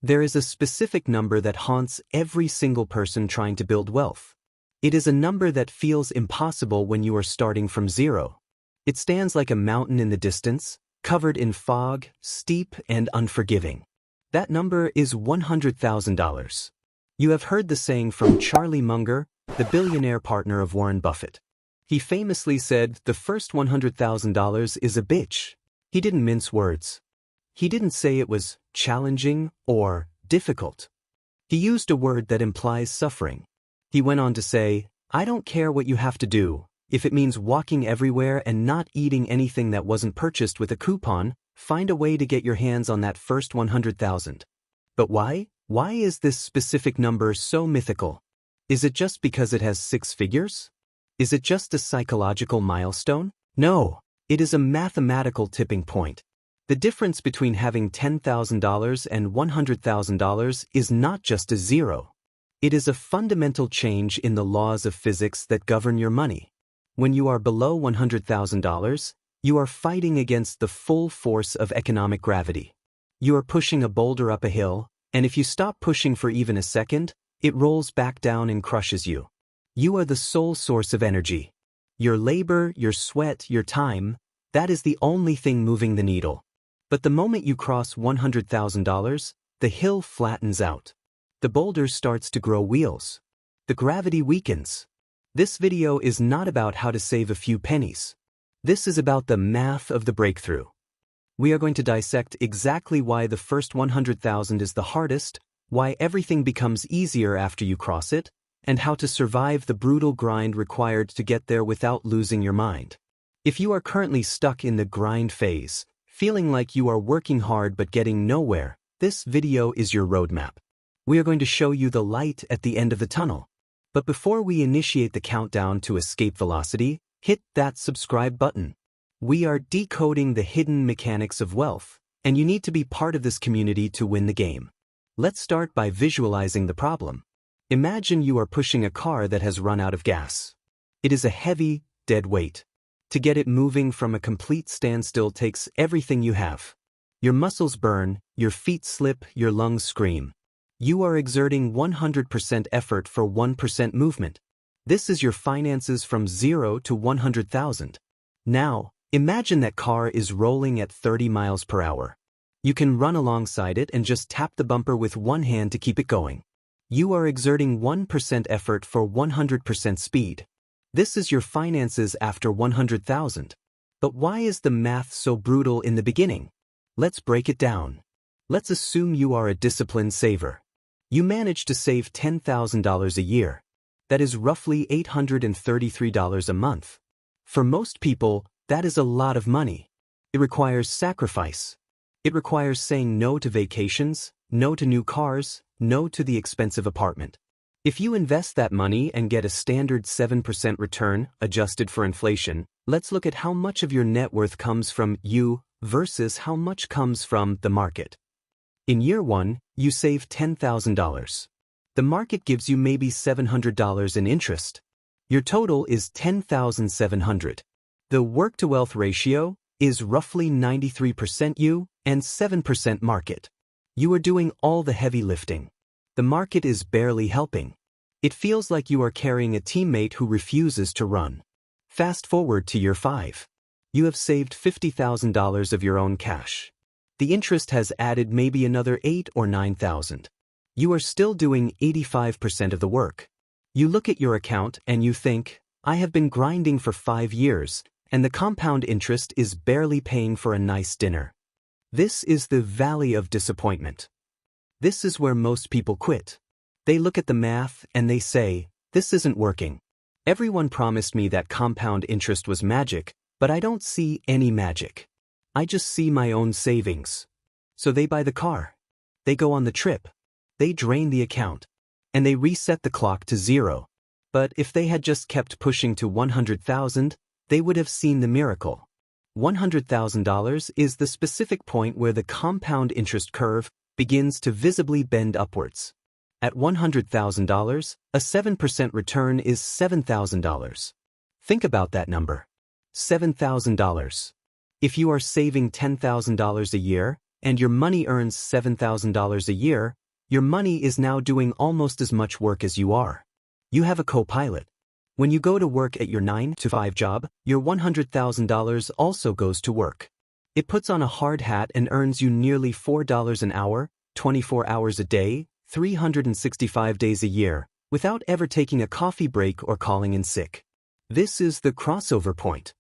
There is a specific number that haunts every single person trying to build wealth. It is a number that feels impossible when you are starting from zero. It stands like a mountain in the distance, covered in fog, steep and unforgiving. That number is $100,000. You have heard the saying from Charlie Munger, the billionaire partner of Warren Buffett. He famously said, "The first $100,000 is a bitch." He didn't mince words. He didn't say it was challenging or difficult. He used a word that implies suffering. He went on to say, "I don't care what you have to do. If it means walking everywhere and not eating anything that wasn't purchased with a coupon, find a way to get your hands on that first 100,000. But why? Why is this specific number so mythical? Is it just because it has 6 figures? Is it just a psychological milestone? No, it is a mathematical tipping point. The difference between having $10,000 and $100,000 is not just a zero. It is a fundamental change in the laws of physics that govern your money. When you are below $100,000, you are fighting against the full force of economic gravity. You are pushing a boulder up a hill, and if you stop pushing for even a second, it rolls back down and crushes you. You are the sole source of energy. Your labor, your sweat, your time, that is the only thing moving the needle. But the moment you cross $100,000, the hill flattens out. The boulder starts to grow wheels. The gravity weakens. This video is not about how to save a few pennies. This is about the math of the breakthrough. We are going to dissect exactly why the first 100,000 is the hardest, why everything becomes easier after you cross it, and how to survive the brutal grind required to get there without losing your mind. If you are currently stuck in the grind phase, feeling like you are working hard but getting nowhere, this video is your roadmap. We are going to show you the light at the end of the tunnel. But before we initiate the countdown to escape velocity, hit that subscribe button. We are decoding the hidden mechanics of wealth, and you need to be part of this community to win the game. Let's start by visualizing the problem. Imagine you are pushing a car that has run out of gas. It is a heavy, dead weight. To get it moving from a complete standstill takes everything you have. Your muscles burn, your feet slip, your lungs scream. You are exerting 100% effort for 1% movement. This is your finances from 0 to 100,000. Now, imagine that car is rolling at 30 miles per hour. You can run alongside it and just tap the bumper with one hand to keep it going. You are exerting 1% effort for 100% speed. This is your finances after 100,000. But why is the math so brutal in the beginning? Let's break it down. Let's assume you are a disciplined saver. You manage to save $10,000 a year. That is roughly $833 a month. For most people, that is a lot of money. It requires sacrifice. It requires saying no to vacations, no to new cars, no to the expensive apartment. If you invest that money and get a standard 7% return, adjusted for inflation, let's look at how much of your net worth comes from you versus how much comes from the market. In year 1, you save $10,000. The market gives you maybe $700 in interest. Your total is $10,700. The work-to-wealth ratio is roughly 93% you and 7% market. You are doing all the heavy lifting. The market is barely helping. It feels like you are carrying a teammate who refuses to run. Fast forward to year 5. You have saved $50,000 of your own cash. The interest has added maybe another $8,000 or $9,000. You are still doing 85% of the work. You look at your account and you think, I have been grinding for 5 years, and the compound interest is barely paying for a nice dinner. This is the valley of disappointment. This is where most people quit. They look at the math and they say, this isn't working. Everyone promised me that compound interest was magic, but I don't see any magic. I just see my own savings. So they buy the car. They go on the trip. They drain the account. And they reset the clock to 0. But if they had just kept pushing to 100,000, they would have seen the miracle. $100,000 is the specific point where the compound interest curve begins to visibly bend upwards. At $100,000, a 7% return is $7,000. Think about that number. $7,000. If you are saving $10,000 a year, and your money earns $7,000 a year, your money is now doing almost as much work as you are. You have a co-pilot. When you go to work at your 9-to-5 job, your $100,000 also goes to work. It puts on a hard hat and earns you nearly $4 an hour, 24 hours a day, 365 days a year, without ever taking a coffee break or calling in sick. This is the crossover point.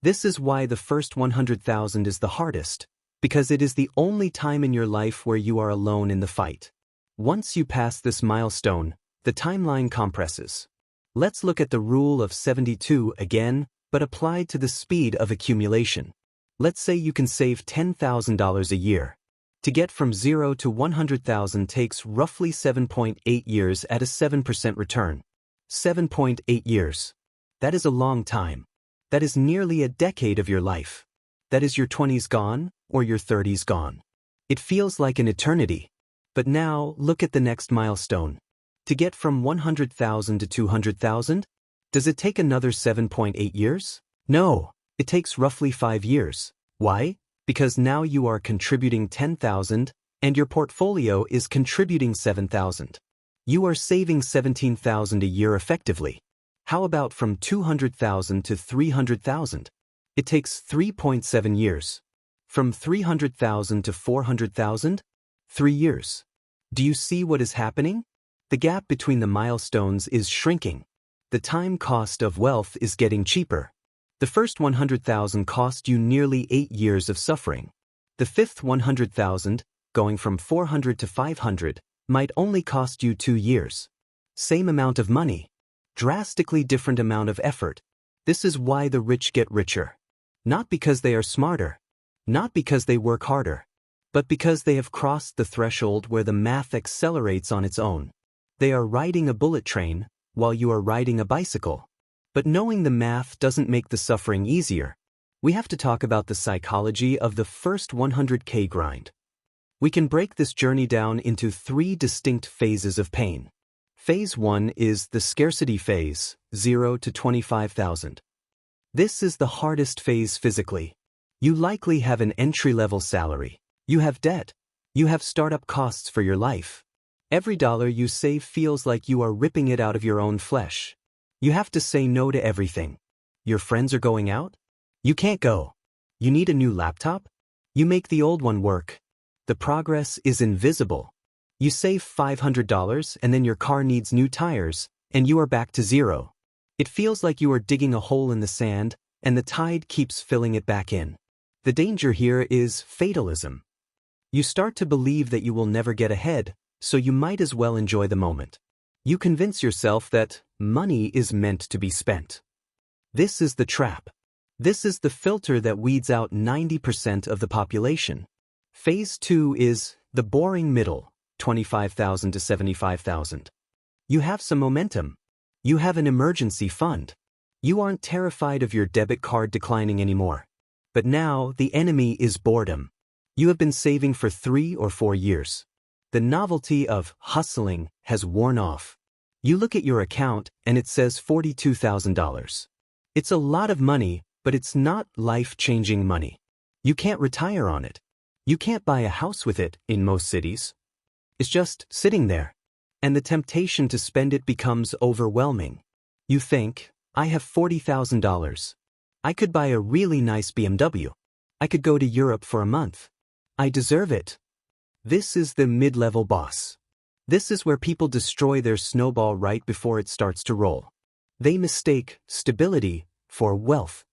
This is why the first 100,000 is the hardest, because it is the only time in your life where you are alone in the fight. Once you pass this milestone, the timeline compresses. Let's look at the rule of 72 again, but applied to the speed of accumulation. Let's say you can save $10,000 a year. To get from 0 to 100,000 takes roughly 7.8 years at a 7% return. 7.8 years. That is a long time. That is nearly a decade of your life. That is your 20s gone, or your 30s gone. It feels like an eternity. But now, look at the next milestone. To get from 100,000 to 200,000? Does it take another 7.8 years? No, it takes roughly 5 years. Why? Because now you are contributing 10,000, and your portfolio is contributing 7,000. You are saving 17,000 a year effectively. How about from 200,000 to 300,000? It takes 3.7 years. From 300,000 to 400,000? 3 years. Do you see what is happening? The gap between the milestones is shrinking. The time cost of wealth is getting cheaper. The first 100,000 cost you nearly 8 years of suffering. The fifth 100,000, going from 400 to 500, might only cost you 2 years. Same amount of money. Drastically different amount of effort. This is why the rich get richer. Not because they are smarter. Not because they work harder. But because they have crossed the threshold where the math accelerates on its own. They are riding a bullet train, while you are riding a bicycle. But knowing the math doesn't make the suffering easier. We have to talk about the psychology of the first 100K grind. We can break this journey down into 3 distinct phases of pain. Phase 1 is the scarcity phase, 0 to 25,000. This is the hardest phase physically. You likely have an entry-level salary. You have debt. You have startup costs for your life. Every dollar you save feels like you are ripping it out of your own flesh. You have to say no to everything. Your friends are going out? You can't go. You need a new laptop? You make the old one work. The progress is invisible. You save $500 and then your car needs new tires, and you are back to 0. It feels like you are digging a hole in the sand, and the tide keeps filling it back in. The danger here is fatalism. You start to believe that you will never get ahead, so you might as well enjoy the moment. You convince yourself that money is meant to be spent. This is the trap. This is the filter that weeds out 90% of the population. Phase 2 is the boring middle, 25,000 to 75,000. You have some momentum. You have an emergency fund. You aren't terrified of your debit card declining anymore. But now the enemy is boredom. You have been saving for 3 or 4 years. The novelty of hustling has worn off. You look at your account and it says $42,000. It's a lot of money, but it's not life-changing money. You can't retire on it. You can't buy a house with it in most cities. It's just sitting there. And the temptation to spend it becomes overwhelming. You think, I have $40,000. I could buy a really nice BMW. I could go to Europe for a month. I deserve it. This is the mid-level boss. This is where people destroy their snowball right before it starts to roll. They mistake stability for wealth.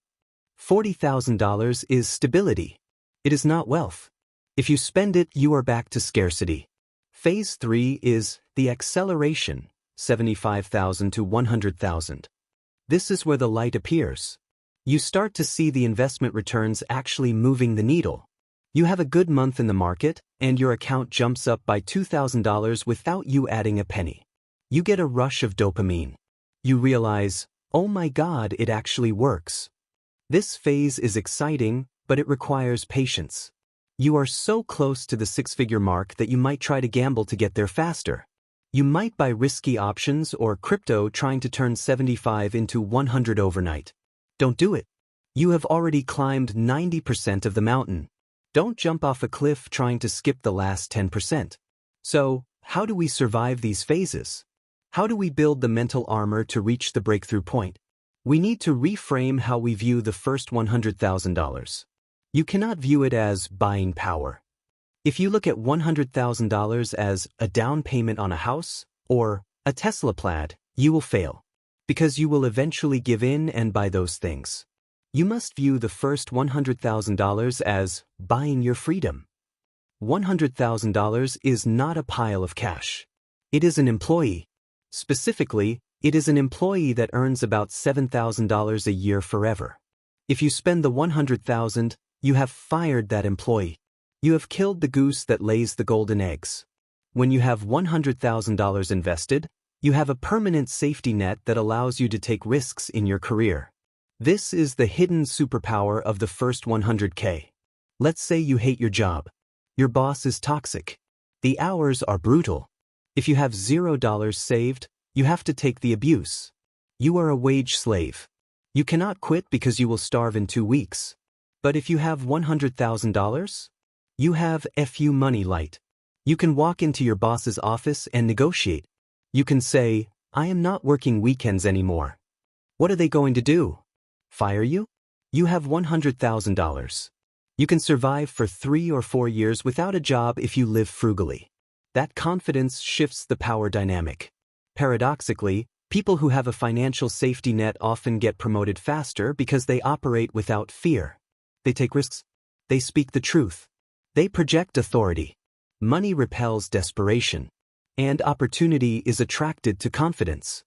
$40,000 is stability. It is not wealth. If you spend it, you are back to scarcity. Phase 3 is the acceleration, 75,000 to 100,000. This is where the light appears. You start to see the investment returns actually moving the needle. You have a good month in the market, and your account jumps up by $2,000 without you adding a penny. You get a rush of dopamine. You realize, oh my God, it actually works. This phase is exciting, but it requires patience. You are so close to the 6-figure mark that you might try to gamble to get there faster. You might buy risky options or crypto trying to turn 75 into 100 overnight. Don't do it. You have already climbed 90% of the mountain. Don't jump off a cliff trying to skip the last 10%. So, how do we survive these phases? How do we build the mental armor to reach the breakthrough point? We need to reframe how we view the first $100,000. You cannot view it as buying power. If you look at $100,000 as a down payment on a house or a Tesla Plaid, you will fail. Because you will eventually give in and buy those things. You must view the first $100,000 as buying your freedom. $100,000 is not a pile of cash. It is an employee. Specifically, it is an employee that earns about $7,000 a year forever. If you spend the $100,000, you have fired that employee. You have killed the goose that lays the golden eggs. When you have $100,000 invested, you have a permanent safety net that allows you to take risks in your career. This is the hidden superpower of the first 100K. Let's say you hate your job. Your boss is toxic. The hours are brutal. If you have $0 saved, you have to take the abuse. You are a wage slave. You cannot quit because you will starve in 2 weeks. But if you have $100,000, you have FU money light. You can walk into your boss's office and negotiate. You can say, I am not working weekends anymore. What are they going to do? Fire you? You have $100,000. You can survive for 3 or 4 years without a job if you live frugally. That confidence shifts the power dynamic. Paradoxically, people who have a financial safety net often get promoted faster because they operate without fear. They take risks. They speak the truth. They project authority. Money repels desperation. And opportunity is attracted to confidence.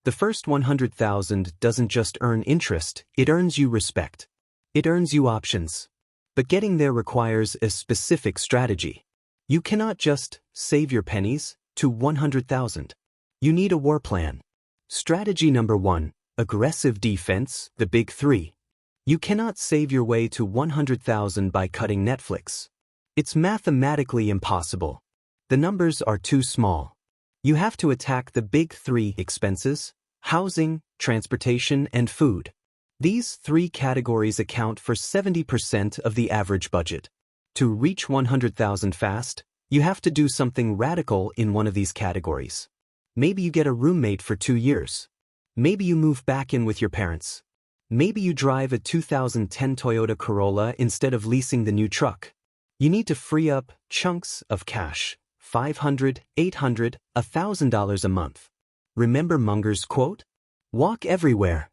The first $100,000 doesn't just earn interest, it earns you respect. It earns you options. But getting there requires a specific strategy. You cannot just save your pennies to $100,000. You need a war plan. Strategy number 1, aggressive defense, the big 3. You cannot save your way to $100,000 by cutting Netflix. It's mathematically impossible. The numbers are too small. You have to attack the big 3 expenses: housing, transportation, and food. These 3 categories account for 70% of the average budget. To reach $100,000 fast, you have to do something radical in one of these categories. Maybe you get a roommate for 2 years. Maybe you move back in with your parents. Maybe you drive a 2010 Toyota Corolla instead of leasing the new truck. You need to free up chunks of cash, $500, $800, $1,000 a month. Remember Munger's quote? Walk everywhere.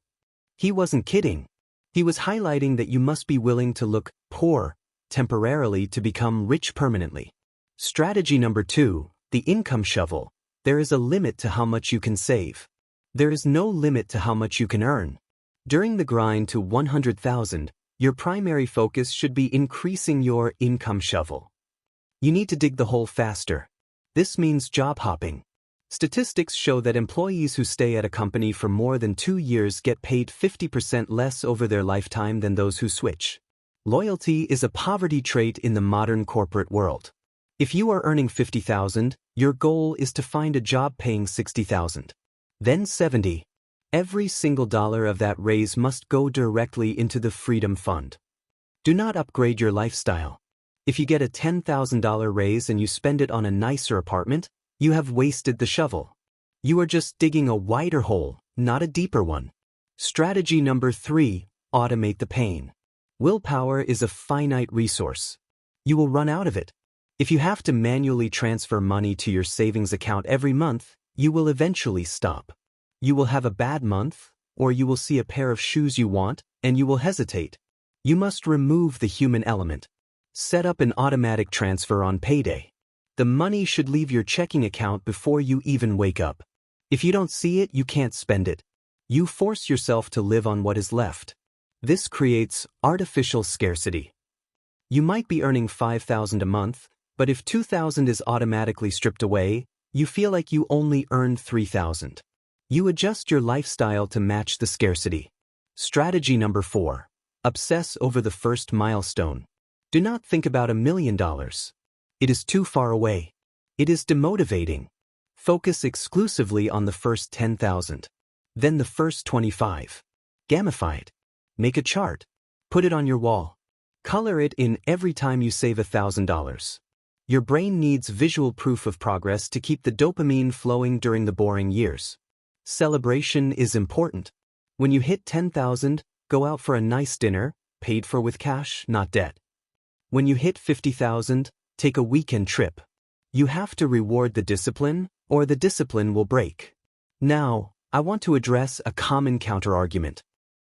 He wasn't kidding. He was highlighting that you must be willing to look poor temporarily to become rich permanently. Strategy number 2, the income shovel. There is a limit to how much you can save. There is no limit to how much you can earn. During the grind to $100,000, your primary focus should be increasing your income shovel. You need to dig the hole faster. This means job hopping. Statistics show that employees who stay at a company for more than 2 years get paid 50% less over their lifetime than those who switch. Loyalty is a poverty trait in the modern corporate world. If you are earning $50,000, your goal is to find a job paying $60,000. Then $70,000. Every single dollar of that raise must go directly into the Freedom Fund. Do not upgrade your lifestyle. If you get a $10,000 raise and you spend it on a nicer apartment, you have wasted the shovel. You are just digging a wider hole, not a deeper one. Strategy number 3, automate the pain. Willpower is a finite resource. You will run out of it. If you have to manually transfer money to your savings account every month, you will eventually stop. You will have a bad month, or you will see a pair of shoes you want, and you will hesitate. You must remove the human element. Set up an automatic transfer on payday. The money should leave your checking account before you even wake up. If you don't see it, you can't spend it. You force yourself to live on what is left. This creates artificial scarcity. You might be earning $5,000 a month, but if $2,000 is automatically stripped away, you feel like you only earned $3,000. You adjust your lifestyle to match the scarcity. Strategy number 4. Obsess over the first milestone. Do not think about $1 million. It is too far away. It is demotivating. Focus exclusively on the first 10,000. Then the first 25. Gamify it. Make a chart. Put it on your wall. Color it in every time you save $1,000. Your brain needs visual proof of progress to keep the dopamine flowing during the boring years. Celebration is important. When you hit 10,000, go out for a nice dinner, paid for with cash, not debt. When you hit 50,000, take a weekend trip. You have to reward the discipline, or the discipline will break. Now, I want to address a common counterargument.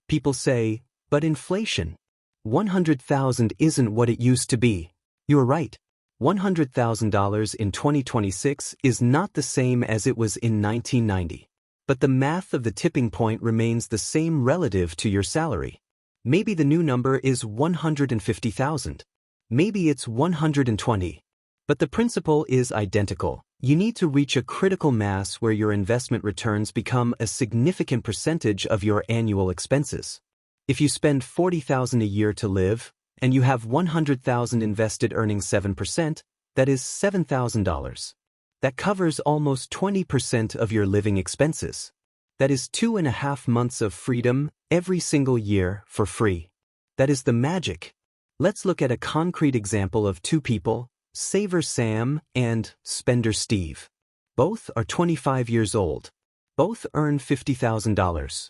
People say, but inflation. 100,000 isn't what it used to be. You're right. $100,000 in 2026 is not the same as it was in 1990. But the math of the tipping point remains the same relative to your salary. Maybe the new number is 150,000. Maybe it's 120. But the principle is identical. You need to reach a critical mass where your investment returns become a significant percentage of your annual expenses. If you spend $40,000 a year to live, and you have $100,000 invested earning 7%, that is $7,000. That covers almost 20% of your living expenses. That is 2.5 months of freedom every single year for free. That is the magic. Let's look at a concrete example of two people, Saver Sam and Spender Steve. Both are 25 years old. Both earn $50,000.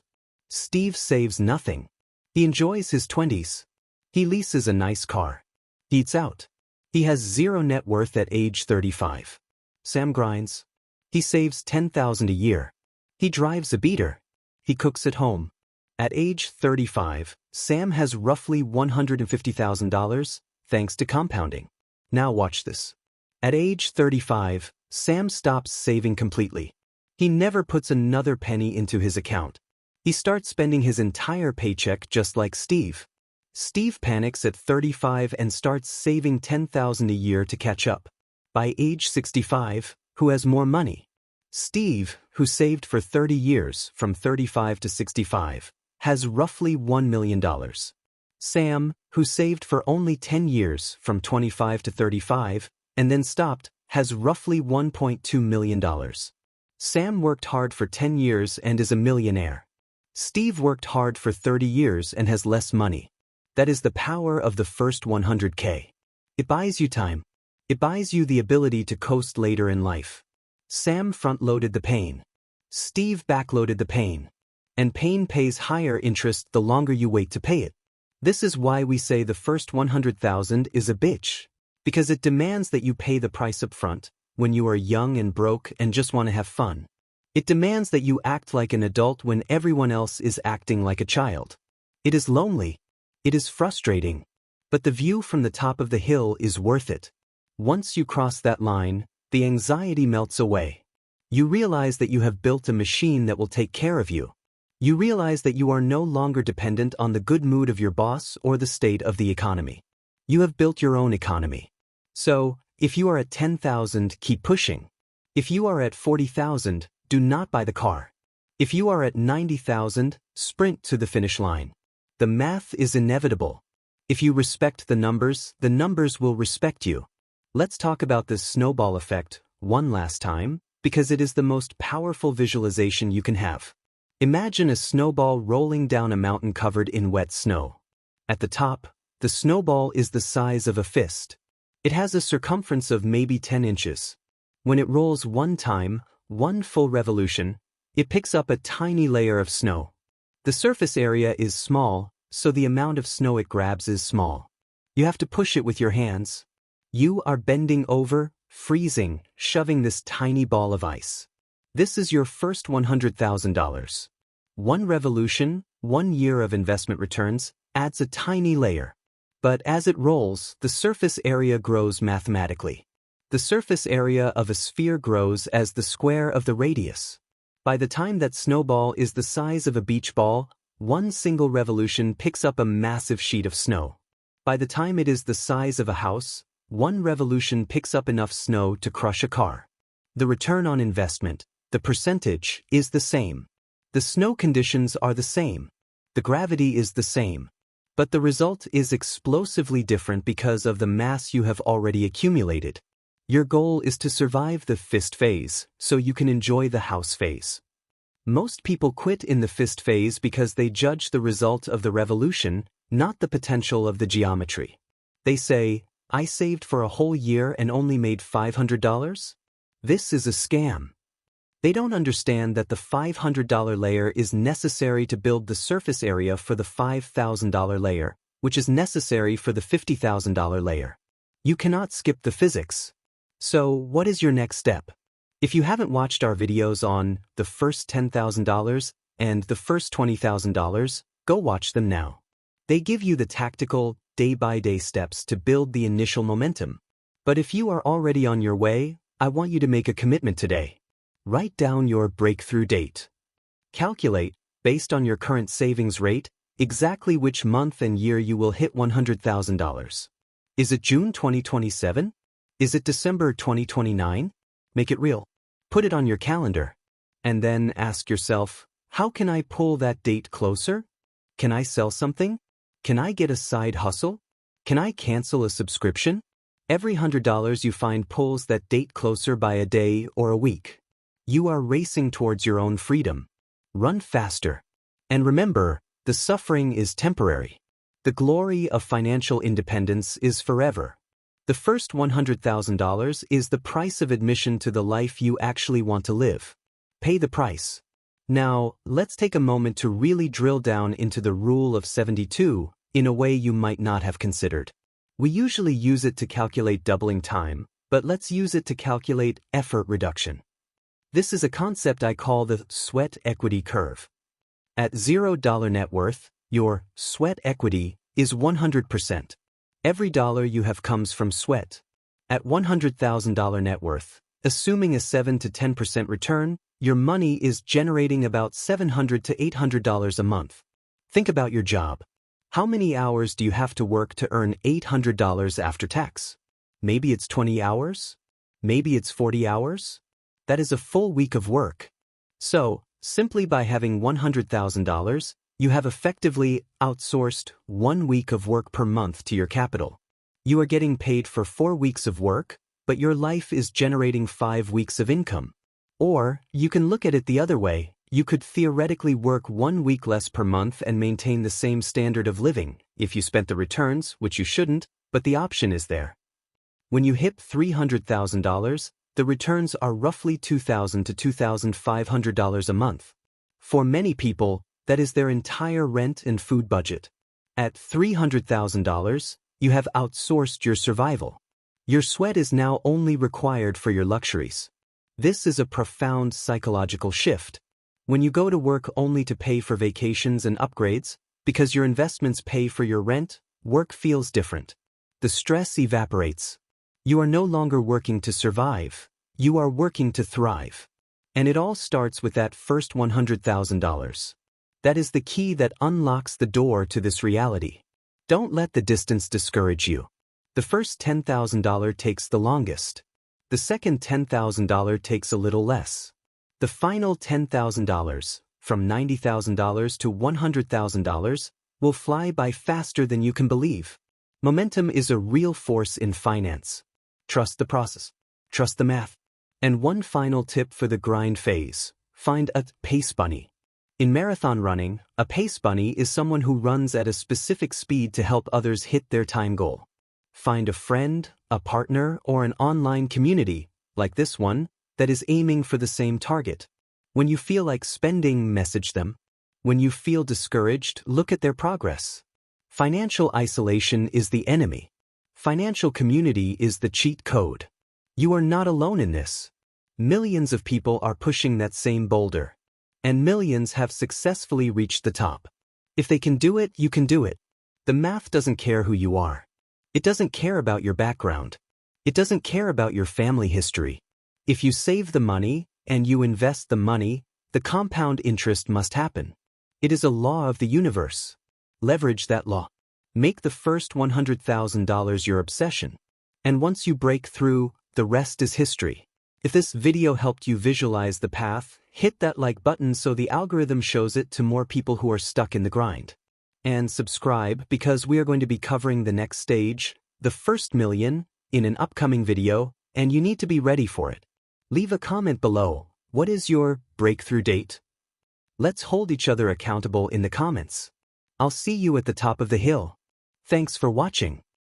Steve saves nothing. He enjoys his 20s. He leases a nice car. He eats out. He has zero net worth at age 35. Sam grinds. He saves $10,000 a year. He drives a beater. He cooks at home. At age 35, Sam has roughly $150,000 thanks to compounding. Now watch this. At age 35, Sam stops saving completely. He never puts another penny into his account. He starts spending his entire paycheck just like Steve. Steve panics at 35 and starts saving $10,000 a year to catch up. By age 65, who has more money? Steve, who saved for 30 years from 35 to 65, has roughly $1 million. Sam, who saved for only 10 years from 25 to 35, and then stopped, has roughly $1.2 million. Sam worked hard for 10 years and is a millionaire. Steve worked hard for 30 years and has less money. That is the power of the first 100K. It buys you time. It buys you the ability to coast later in life. Sam front-loaded the pain. Steve backloaded the pain. And pain pays higher interest the longer you wait to pay it. This is why we say the first 100,000 is a bitch. Because it demands that you pay the price up front, when you are young and broke and just want to have fun. It demands that you act like an adult when everyone else is acting like a child. It is lonely. It is frustrating. But the view from the top of the hill is worth it. Once you cross that line, the anxiety melts away. You realize that you have built a machine that will take care of you. You realize that you are no longer dependent on the good mood of your boss or the state of the economy. You have built your own economy. So, if you are at 10,000, keep pushing. If you are at 40,000, do not buy the car. If you are at 90,000, sprint to the finish line. The math is inevitable. If you respect the numbers will respect you. Let's talk about the snowball effect one last time, because it is the most powerful visualization you can have. Imagine a snowball rolling down a mountain covered in wet snow. At the top, the snowball is the size of a fist. It has a circumference of maybe 10 inches. When it rolls one time, one full revolution, it picks up a tiny layer of snow. The surface area is small, so the amount of snow it grabs is small. You have to push it with your hands. You are bending over, freezing, shoving this tiny ball of ice. This is your first $100,000. One revolution, 1 year of investment returns, adds a tiny layer. But as it rolls, the surface area grows mathematically. The surface area of a sphere grows as the square of the radius. By the time that snowball is the size of a beach ball, one single revolution picks up a massive sheet of snow. By the time it is the size of a house, one revolution picks up enough snow to crush a car. The return on investment, the percentage, is the same. The snow conditions are the same. The gravity is the same. But the result is explosively different because of the mass you have already accumulated. Your goal is to survive the fist phase, so you can enjoy the house phase. Most people quit in the fist phase because they judge the result of the revolution, not the potential of the geometry. They say, I saved for a whole year and only made $500? This is a scam. They don't understand that the $500 layer is necessary to build the surface area for the $5,000 layer, which is necessary for the $50,000 layer. You cannot skip the physics. So, what is your next step? If you haven't watched our videos on the first $10,000 and the first $20,000, go watch them now. They give you the tactical, day-by-day steps to build the initial momentum. But if you are already on your way, I want you to make a commitment today. Write down your breakthrough date. Calculate, based on your current savings rate, exactly which month and year you will hit $100,000. Is it June 2027? Is it December 2029? Make it real. Put it on your calendar. And then ask yourself, how can I pull that date closer? Can I sell something? Can I get a side hustle? Can I cancel a subscription? Every $100 you find pulls that date closer by a day or a week. You are racing towards your own freedom. Run faster. And remember, the suffering is temporary. The glory of financial independence is forever. The first $100,000 is the price of admission to the life you actually want to live. Pay the price. Now, let's take a moment to really drill down into the rule of 72 in a way you might not have considered. We usually use it to calculate doubling time, but let's use it to calculate effort reduction. This is a concept I call the sweat equity curve. At $0 net worth, your sweat equity is 100%. Every dollar you have comes from sweat. At $100,000 net worth, assuming a 7 to 10% return, your money is generating about $700 to $800 a month. Think about your job. How many hours do you have to work to earn $800 after tax? Maybe it's 20 hours? Maybe it's 40 hours? That is a full week of work. So, simply by having $100,000, you have effectively outsourced 1 week of work per month to your capital. You are getting paid for 4 weeks of work, but your life is generating 5 weeks of income. Or, you can look at it the other way. You could theoretically work 1 week less per month and maintain the same standard of living, if you spent the returns, which you shouldn't, but the option is there. When you hit $300,000, the returns are roughly $2,000 to $2,500 a month. For many people, that is their entire rent and food budget. At $300,000, you have outsourced your survival. Your sweat is now only required for your luxuries. This is a profound psychological shift. When you go to work only to pay for vacations and upgrades, because your investments pay for your rent, work feels different. The stress evaporates. You are no longer working to survive. You are working to thrive. And it all starts with that first $100,000. That is the key that unlocks the door to this reality. Don't let the distance discourage you. The first $10,000 takes the longest. The second $10,000 takes a little less. The final $10,000, from $90,000 to $100,000, will fly by faster than you can believe. Momentum is a real force in finance. Trust the process. Trust the math. And one final tip for the grind phase. Find a pace bunny. In marathon running, a pace bunny is someone who runs at a specific speed to help others hit their time goal. Find a friend, a partner, or an online community, like this one, that is aiming for the same target. When you feel like spending, message them. When you feel discouraged, look at their progress. Financial isolation is the enemy. Financial community is the cheat code. You are not alone in this. Millions of people are pushing that same boulder. And millions have successfully reached the top. If they can do it, you can do it. The math doesn't care who you are. It doesn't care about your background. It doesn't care about your family history. If you save the money and you invest the money, the compound interest must happen. It is a law of the universe. Leverage that law. Make the first $100,000 your obsession. And once you break through, the rest is history. If this video helped you visualize the path, hit that like button so the algorithm shows it to more people who are stuck in the grind. And subscribe because we are going to be covering the next stage, the first million, in an upcoming video, and you need to be ready for it. Leave a comment below. What is your breakthrough date? Let's hold each other accountable in the comments. I'll see you at the top of the hill. Thanks for watching.